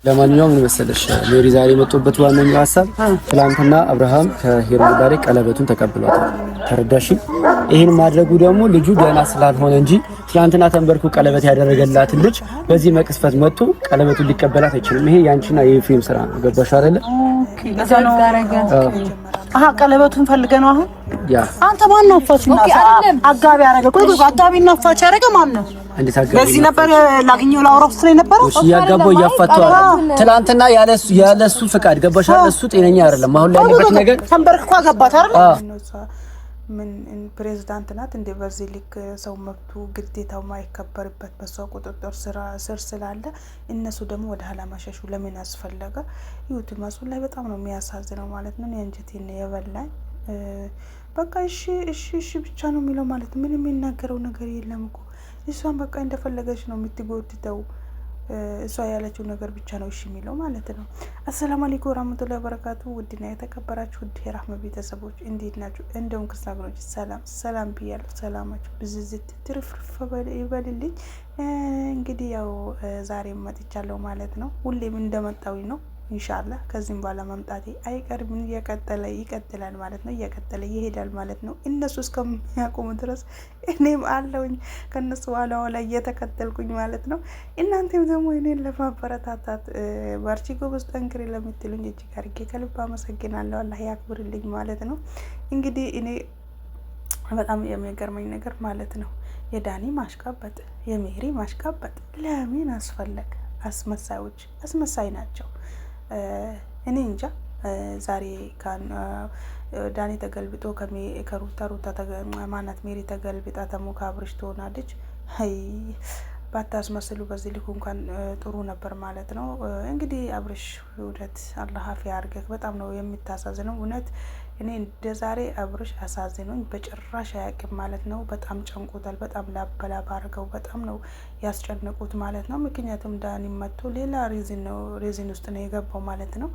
ለማንኛውም ምን መሰለሽ ሜሪ ዛሬ የመጡበት ዋነኛው ሀሳብ ትላንትና አብርሃም ከሄርሜላ ጋር ቀለበቱን ተቀብሏታል። ተረዳሽ? ይሄን ማድረጉ ደግሞ ልጁ ገና ስላልሆነ እንጂ ትላንትና ተንበርኩ ቀለበት ያደረገላት ልጅ በዚህ መቅስፈት መጥቶ ቀለበቱን ሊቀበላት አይችልም። ይሄ ያንቺና የኤፍሬም ስራ ነው። ገባሽ አይደለ? ለዛ ነው ቀለበቱን ፈልገ ነው አሁን ያ አንተ ማን ነው አፋችና አጋቢ ያረገ ቆይ አጋቢና አፋች ያረገ ማን ነው? እንዴት አጋቢ በዚህ ነበር ላግኘው ላውራው ስለነበረው እሺ ያጋባው ያፋቷል። ትላንትና ያለሱ ፍቃድ ገባሽ አይደል? እሱ ጤነኛ አይደለም። አሁን ላይ ያለበት ነገር ተንበርክኳ ገባት አይደል? ምን ፕሬዝዳንት ናት እንደ በዚህ ልክ ሰው መብቱ ግዴታው ማይከበርበት በሷ ቁጥጥር ስር ስላለ እነሱ ደግሞ ወደ ኋላ ማሸሹ ለምን አስፈለገ? ይሁት ማሱ ላይ በጣም ነው የሚያሳዝነው ማለት ነው። እንጀቴን የበላኝ በቃ እሺ ብቻ ነው የሚለው ማለት ምን የሚናገረው ነገር የለም እኮ እሷን በቃ እንደፈለገች ነው የምትጎትተው። እሷ ያለችው ነገር ብቻ ነው እሺ የሚለው ማለት ነው። አሰላሙ አለይኩም ወራህመቱላሂ ወበረካቱ። ውድና የተከበራችሁ ውድ የራህመ ቤተሰቦች እንዴት ናችሁ? እንደውም ክርስቲያኖች ሰላም ብያለሁ። ሰላማችሁ ብዝዝት ትርፍርፍ ይበልልኝ። እንግዲህ ያው ዛሬ መጥቻለሁ ማለት ነው። ሁሌም እንደመጣው ነው ኢንሻአላህ። ከዚህም በኋላ መምጣቴ አይቀርም። ይቀጥላል ማለት ነው። እየቀጠለ ይሄዳል ማለት ነው። እነሱ እስከሚያቆሙ ድረስ እኔም አለውኝ ከነሱ ኋላ እየተከተልኩኝ ማለት ነው። እናንተም ደግሞ እኔን ለማበረታታት ባርቺ ጎበዝ ጠንክሪ ለምትሉኝ እጅግ አድርጌ ከልብ አመሰግናለሁ። አላህ ያክብርልኝ ማለት ነው። እንግዲህ እኔ በጣም የሚገርመኝ ነገር ማለት ነው የዳኒ ማሽቃበጥ፣ የሜሪ ማሽቃበጥ ለምን አስፈለገ? አስመሳይ ናቸው። እኔ እንጃ። ዛሬ ዳኒ ተገልብጦ ከሩታ ማናት ሜሪ ተገልብጣ ተሞካ አብርሽ ትሆናለች። ባታስመስሉ በዚህ ልኩ እንኳን ጥሩ ነበር ማለት ነው። እንግዲህ አብርሽ ውደት አላህ አፊያ ያርገክ። በጣም ነው የምታሳዝነው እውነት። እኔ እንደ ዛሬ አብርሽ አሳዝኖኝ በጭራሽ አያውቅም ማለት ነው። በጣም ጨንቆታል። በጣም ላበላብ አድርገው በጣም ነው ያስጨነቁት ማለት ነው። ምክንያቱም ዳኒ መጥቶ ሌላ ሪዝን ውስጥ ነው የገባው ማለት ነው።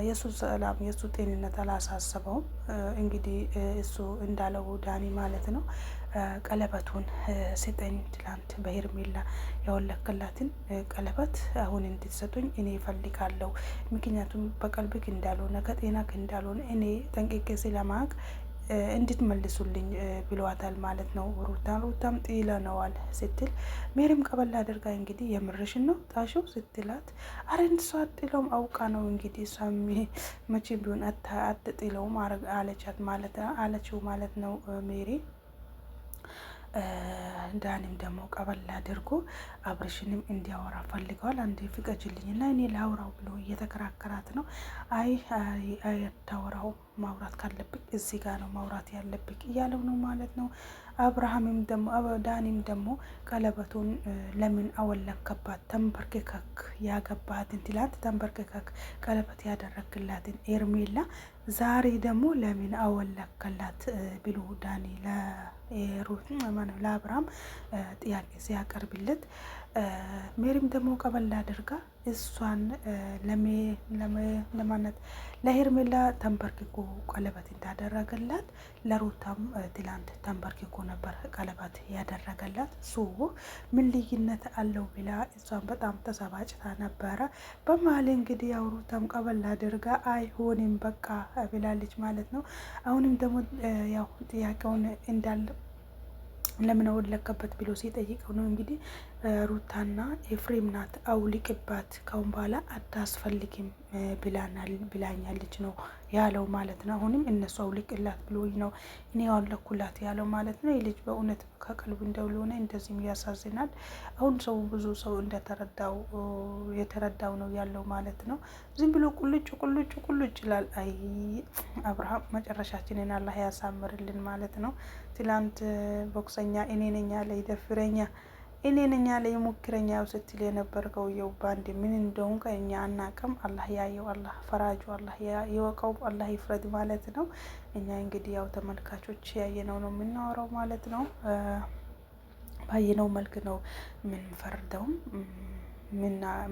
የሱ ሰላም የሱ ጤንነት አላሳሰበውም። እንግዲህ እሱ እንዳለው ዳኒ ማለት ነው ቀለበቱን ስጠኝ፣ ትላንት በሄርሜላ ያወለከላትን ቀለበት አሁን እንድትሰጡኝ እኔ እፈልጋለሁ። ምክንያቱም በቀልብክ እንዳልሆነ ከጤናክ እንዳልሆነ እኔ ጠንቅቄ ስለማቅ እንድትመልሱልኝ ብለዋታል ማለት ነው። ሩታም ጥለነዋል ስትል ሜሪም ቀበል አድርጋ እንግዲህ የምርሽን ነው ጣሹ ስትላት አረ እንሷ አጥሎም አውቃ ነው እንግዲህ እሷም መቼም ቢሆን አትጥለውም አለቻት አለችው ማለት ነው ሜሪ። ዳኒም ደግሞ ቀበል አድርጎ አብርሽንም እንዲያወራ ፈልገዋል። አንዴ ፍቀጅልኝና እኔ ላውራው ብሎ እየተከራከራት ነው። አይ አታወራው፣ ማውራት ካለብኝ እዚህ ጋር ነው ማውራት ያለብኝ እያለው ነው ማለት ነው። ዳኒም ደግሞ ቀለበቱን ለምን አወለከባት? ተንበርክከክ ያገባትን ትላንት ተንበርክከክ ቀለበት ያደረግላትን ኤርሜላ ዛሬ ደግሞ ለምን አወለከላት ብሎ ዳኒ ለአብርሃም ጥያቄ ሲያቀርብለት ሜሪም ደግሞ ቀበል አድርጋ እሷን ለማነት ለሄርሜላ ተንበርክኮ ቀለበት እንዳደረገላት ለሩታም ትላንት ተንበርክኮ ነበር ቀለበት ያደረገላት። ምን ልዩነት አለው ብላ እሷን በጣም ተሰባጭታ ነበረ። በመሀል እንግዲህ ያው ሩታም ቀበል አድርጋ አይሆንም በቃ ብላለች ማለት ነው። አሁንም ደግሞ ያው ጥያቄውን እንዳለ ለምን አወለከበት ብሎ ሲጠይቀው ነው እንግዲህ ሩታና ኤፍሬም ናት አውልቅባት ካሁን በኋላ አታስፈልግም ብላኛለች ነው ያለው ማለት ነው። አሁንም እነሱ አውልቅላት ብሎኝ ነው እኔ አወለኩላት ያለው ማለት ነው። የልጅ በእውነት ከቀልቡ እንደሆነ እንደዚህም ያሳዝናል። አሁን ብዙ ሰው የተረዳው ነው ያለው ማለት ነው። ዝም ብሎ ቁልጭ ይላል። አይ አብርሃም መጨረሻችንን አላህ ያሳምርልን ማለት ነው። ትላንት ቦክሰኛ እኔ ነኝ ያለ ይደፍረኛ እኔ ነኝ ያለ ይሞክረኛ ስትል የነበርከው የው ባንድ ምን እንደሆነ ከኛ አናቀም። አላህ ያየው፣ አላህ ፈራጁ፣ አላህ ይወቀው፣ አላህ ይፍረድ ማለት ነው። እኛ እንግዲህ ያው ተመልካቾች ያየነው ነው የምናወራው ማለት ነው። ባየነው መልክ ነው ምን ፈርደውም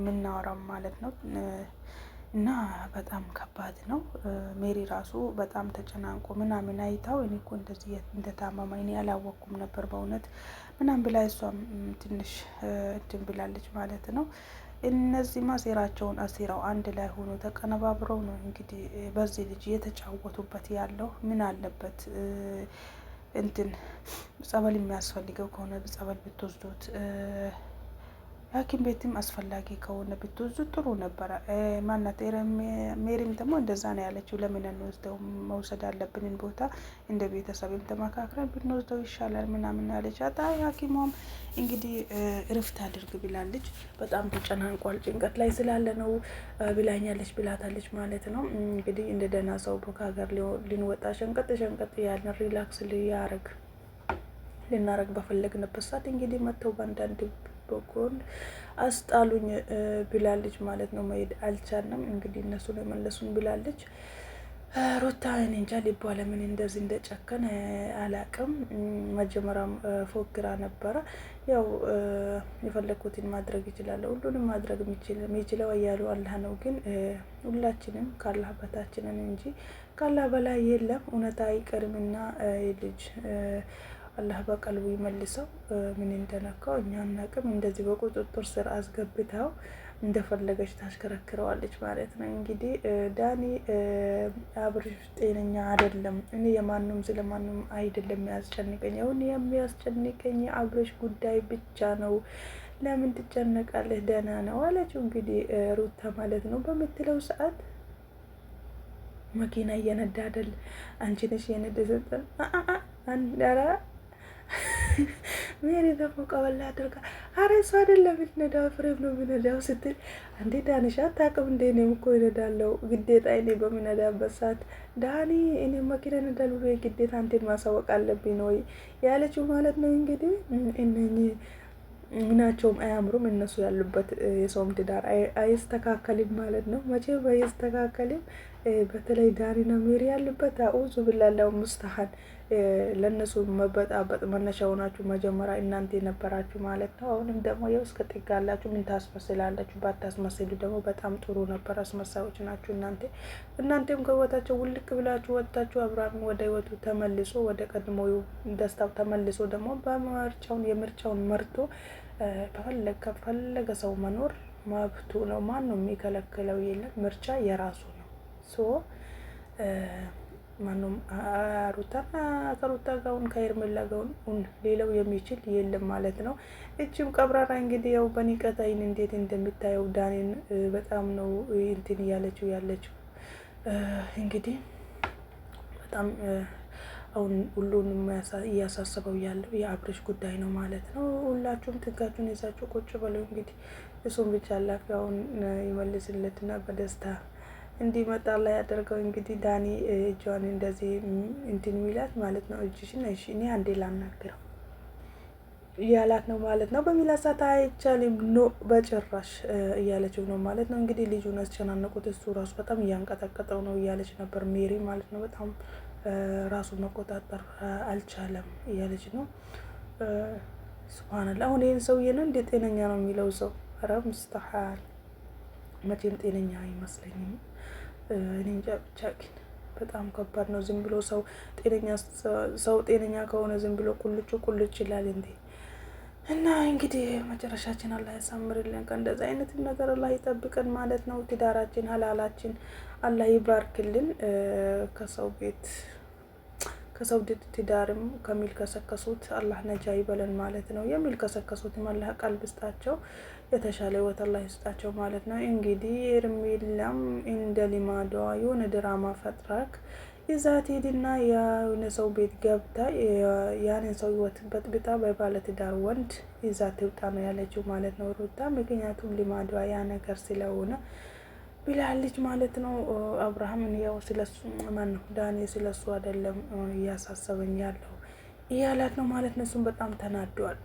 ምናወራው ማለት ነው። እና በጣም ከባድ ነው። ሜሪ ራሱ በጣም ተጨናንቆ ምናምን አይታው እኔ እኮ እንደዚህ እንደታማማ እኔ አላወቅኩም ነበር በእውነት ምናምን ብላ እሷም ትንሽ እንትን ብላለች ማለት ነው። እነዚህ ሴራቸውን አሲራው አንድ ላይ ሆኖ ተቀነባብረው ነው እንግዲህ በዚህ ልጅ እየተጫወቱበት ያለው። ምን አለበት እንትን ጸበል የሚያስፈልገው ከሆነ ጸበል ብትወስዱት፣ ሐኪም ቤትም አስፈላጊ ከሆነ ብትወስዱ ጥሩ ነበረ። ማናት ሜሪም ደግሞ እንደዛ ነው ያለችው። ለምን እንወስደው? መውሰድ አለብንን ቦታ እንደ ቤተሰብም ተመካክረን ብንወስደው ይሻላል ምናምን ያለች። አይ ሐኪሟም እንግዲህ እረፍት አድርግ ብላለች። በጣም ተጨናንቋል፣ ጭንቀት ላይ ስላለ ነው ብላኛለች፣ ብላታለች ማለት ነው። እንግዲህ እንደ ደህና ሰው ከሀገር ልንወጣ ሸንቀጥ ያልን ሪላክስ ልናረግ በፈለግንበት ሰዓት እንግዲህ መጥተው በአንዳንድ በኩል አስጣሉኝ ብላለች ማለት ነው። መሄድ አልቻልንም እንግዲህ እነሱ ነው የመለሱን ብላለች። ሩታ እኔ እንጃ ልቧ ለምን እንደዚህ እንደጨከነ አላቅም። መጀመሪያም ፎክራ ነበረ። ያው የፈለኩትን ማድረግ ይችላል፣ ሁሉንም ማድረግ የሚችለው እያሉ አላህ ነው። ግን ሁላችንም ካላህ በታችንን እንጂ ካላህ በላይ የለም። እውነታ አይቀርምና ልጅ አላህ በቀልቡ ይመልሰው። ምን እንደነካው እኛ አናቅም። እንደዚህ በቁጥጥር ስር አስገብተው እንደፈለገች ታሽከረክረዋለች ማለት ነው። እንግዲህ ዳኒ አብርሽ ጤነኛ አይደለም። እኔ የማንም ስለማንም አይደለም የሚያስጨንቀኝ። አሁን የሚያስጨንቀኝ የአብርሽ ጉዳይ ብቻ ነው። ለምን ትጨነቃለህ? ደህና ነው አለችው። እንግዲህ ሩታ ማለት ነው በምትለው ሰዓት መኪና እየነዳ አይደል? አንቺ ነሽ እየነዳ አንደራ ሜሪ ደግሞ ቀበላ አድርጋ አረ እሱ አይደለም የምትነዳው ፍሬም ነው የምነዳው ስትል፣ አንዴ ዳንሻ አታውቅም እንዴ? እኔም እኮ ይነዳለው ግዴታ። እኔ በምነዳበት ሰዓት ዳኒ እኔ መኪና ነዳል ብሎ ግዴታ አንቴን ማሳወቅ አለብኝ ነው ያለችው ማለት ነው። እንግዲህ እነኚህ ምናቸውም አያምሩም። እነሱ ያሉበት የሰውም ትዳር አይስተካከልም ማለት ነው። መቼም አይስተካከልም። በተለይ ዳኒና ሜሪ ያሉበት አኡዙ ቢላሂ ሙስተሐን ለነሱ መበጣበጥ መነሻ ሆናችሁ መጀመሪያ እናንተ የነበራችሁ ማለት ነው። አሁንም ደግሞ ያው እስከ ጥጋላችሁ ምን ታስመስላላችሁ? ባታስመስሉ ደግሞ በጣም ጥሩ ነበር። አስመሳዮች ናችሁ እናንተም ከህይወታቸው ውልቅ ብላችሁ ወጣችሁ። አብርሃም ወደ ህይወቱ ተመልሶ ወደ ቀድሞ ደስታው ተመልሶ ደግሞ የምርጫውን መርቶ ፈለገ ሰው መኖር መብቱ ነው። ማንም የሚከለክለው የለም። ምርጫ የራሱ ነው። ማንም ከሩታ ጋውን ከኤርሜላ ጋውን ሌላው የሚችል የለም ማለት ነው። እችም ቀብራራ እንግዲህ ያው በንቀት አይን እንዴት እንደምታየው ዳኒን በጣም ነው እንትን ያለችው እንግዲህ በጣም አሁን ሁሉንም እያሳሰበው ያለው የአብርሽ ጉዳይ ነው ማለት ነው። ሁላችሁም ጥጋችሁን ይዛችሁ ቁጭ በለው እንግዲህ እሱም ብቻ አላፊያውን ይመልስለትና በደስታ እንዲመጣ ላይ ያደርገው። እንግዲህ ዳኒ እጇን እንደዚህ እንትን ሚላት ማለት ነው። እጅሽን እሺ እኔ አንዴ ላናግረው እያላት ነው ማለት ነው። በሚላሳት አይቻልም ኖ በጭራሽ እያለችው ነው ማለት ነው። እንግዲህ ልጁን አስጨናነቁት። እሱ ራሱ በጣም እያንቀጠቀጠው ነው እያለች ነበር ሜሪ ማለት ነው። በጣም ራሱን መቆጣጠር አልቻለም እያለች ነው። ሱብሃንአላህ አሁን ይህን ሰውዬ ነው እንዴ ጤነኛ ነው የሚለው ሰው? ኧረ ሙስተሐል መቼም ጤነኛ አይመስለኝም። እኔ እንጃ ብቻ ግን በጣም ከባድ ነው። ዝም ብሎ ሰው ጤነኛ ከሆነ ዝም ብሎ ቁልጭ ይላል እንዴ? እና እንግዲህ መጨረሻችን አላህ ያሳምርልን። ከእንደዚህ አይነት ነገር አላህ ይጠብቀን ማለት ነው። ትዳራችን ሀላላችን አላህ ይባርክልን። ከሰው ትዳርም ከሚልከሰከሱት አላህ ነጃ ይበለን ማለት ነው። የሚልከሰከሱትም አላህ ቀልብ ስጣቸው፣ የተሻለ ህይወት አላህ ይስጣቸው ማለት ነው። እንግዲህ ኤርሜላም እንደ ልማዷ የሆነ ድራማ ፈጥራክ ይዛት ሄድና የሆነ ሰው ቤት ገብታ ያንን ሰው ህይወት በጥብጣ በባለትዳር ወንድ ይዛት ትውጣ ነው ያለችው ማለት ነው ሩታ። ምክንያቱም ልማዷ ያ ነገር ስለሆነ ብላለች ማለት ነው። አብርሃም ያው ስለሱ ዳኒ ስለሱ አይደለም እያሳሰበኝ ያለው እያላት ነው ማለት ነው። እሱም በጣም ተናዷል።